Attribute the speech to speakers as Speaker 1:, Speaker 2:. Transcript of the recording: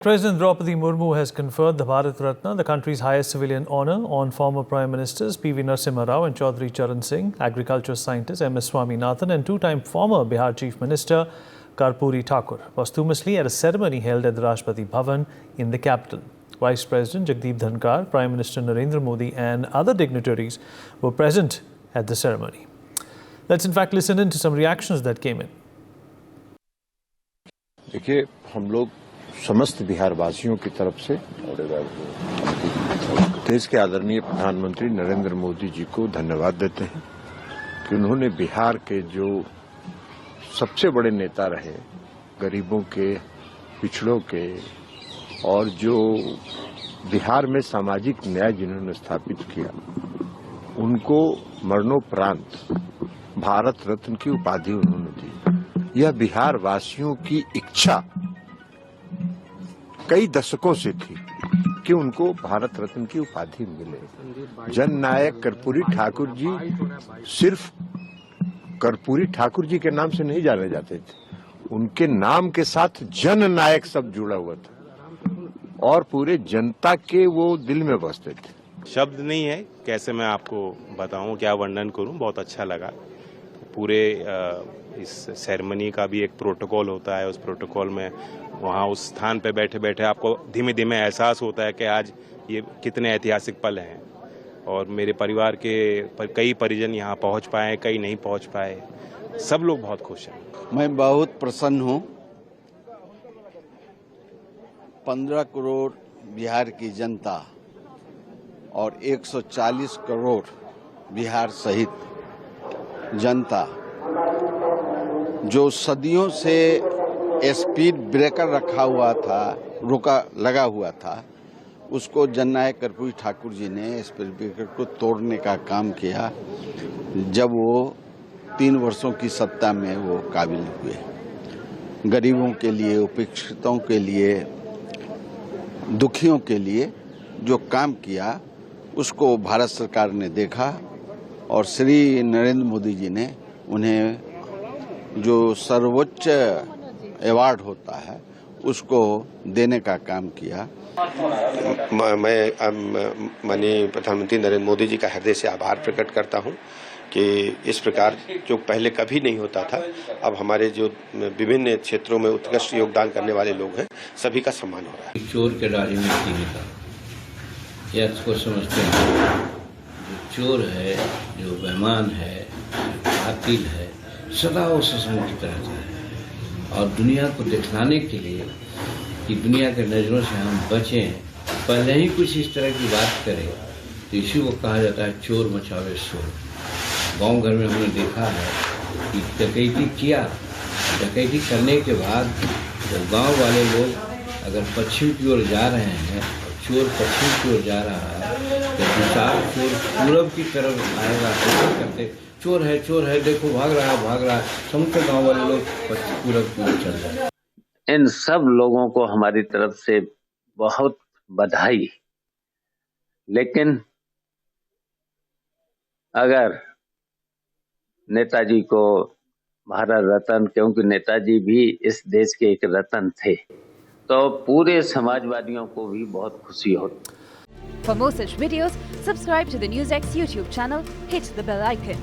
Speaker 1: President Draupadi Murmu has conferred the Bharat Ratna, the country's highest civilian honour, on former Prime Ministers P.V. Narasimha Rao and Chaudhry Charan Singh, agriculture scientist M.S. Swaminathan and two-time former Bihar Chief Minister Karpuri Thakur, posthumously at a ceremony held at the Rashtrapati Bhavan in the capital. Vice President Jagdeep Dhankar, Prime Minister Narendra Modi and other dignitaries were present at the ceremony. Let's in fact listen in to some reactions that came in.
Speaker 2: देखिए, हम लोग समस्त बिहार वासियों की तरफ से देश के आदरणीय प्रधानमंत्री नरेंद्र मोदी जी को धन्यवाद देते हैं कि उन्होंने बिहार के जो सबसे बड़े नेता रहे, गरीबों के, पिछड़ों के, और जो बिहार में सामाजिक न्याय जिन्होंने स्थापित किया, उनको मरणोपरांत भारत रत्न की उपाधि उन्होंने दी। यह बिहार वासियों की इच्छा कई दशकों से थी कि उनको भारत रत्न की उपाधि मिले। जननायक कर्पूरी ठाकुर जी सिर्फ कर्पूरी ठाकुर जी के नाम से नहीं जाने जाते थे, उनके नाम के साथ जननायक सब जुड़ा हुआ था और पूरे जनता के वो दिल में बसते थे।
Speaker 3: शब्द नहीं है कैसे मैं आपको बताऊं, क्या वर्णन करूं। बहुत अच्छा लगा। पूरे इस सेरेमनी का भी एक प्रोटोकॉल होता है, उस प्रोटोकॉल में वहाँ उस स्थान पे बैठे बैठे आपको धीमे धीमे एहसास होता है कि आज ये कितने ऐतिहासिक पल हैं। और मेरे परिवार के कई परिजन यहाँ पहुँच पाए, कई नहीं पहुँच पाए, सब लोग बहुत खुश हैं।
Speaker 4: मैं बहुत प्रसन्न हूँ। 15 करोड़ बिहार की जनता और 140 करोड़ बिहार सहित जनता जो सदियों से स्पीड ब्रेकर रखा हुआ था, लगा हुआ था, उसको जननायक कर्पूरी ठाकुर जी ने स्पीड ब्रेकर को तोड़ने का काम किया जब वो 3 वर्षों की सत्ता में वो काबिल हुए। गरीबों के लिए, उपेक्षितों के लिए, दुखियों के लिए जो काम किया उसको भारत सरकार ने देखा और श्री नरेंद्र मोदी जी ने उन्हें जो सर्वोच्च अवार्ड होता है उसको देने का काम किया।
Speaker 5: मैं माननीय प्रधानमंत्री नरेंद्र मोदी जी का हृदय से आभार प्रकट करता हूं कि इस प्रकार जो पहले कभी नहीं होता था, अब हमारे जो विभिन्न क्षेत्रों में उत्कृष्ट योगदान करने वाले लोग हैं, सभी का सम्मान हो रहा है।
Speaker 6: चोर के डाली में कीने का यह इसको समझते हैं। जो चोर है, जो बेईमान है, कातिल है, सदा वो सशंकित रहता है। और दुनिया को दिखलाने के लिए कि दुनिया के नजरों से हम बचें, पहले ही कुछ इस तरह की बात करें तो इसी को कहा जाता है चोर मचावे शोर। गांव घर में हमने देखा है कि डकैती किया, डकैती करने के बाद जब गांव वाले लोग अगर पश्चिम की ओर जा रहे हैं और चोर पश्चिम की ओर जा रहा है तो दूसरा चोर पूरब की तरफ आएगा, ऐसा करते चोर है, देखो भाग रहा है। समूचे गांव वाले लोग पूरब की ओर चल रहे हैं।
Speaker 7: इन सब लोगों को हमारी तरफ से बहुत बधाई। लेकिन अगर नेताजी को भारत रत्न, क्योंकि नेताजी भी इस देश के एक रत्न थे, तो पूरे समाजवादियों को भी बहुत खुशी होती।
Speaker 8: For more such videos, subscribe to the NewsX YouTube channel, hit the bell icon.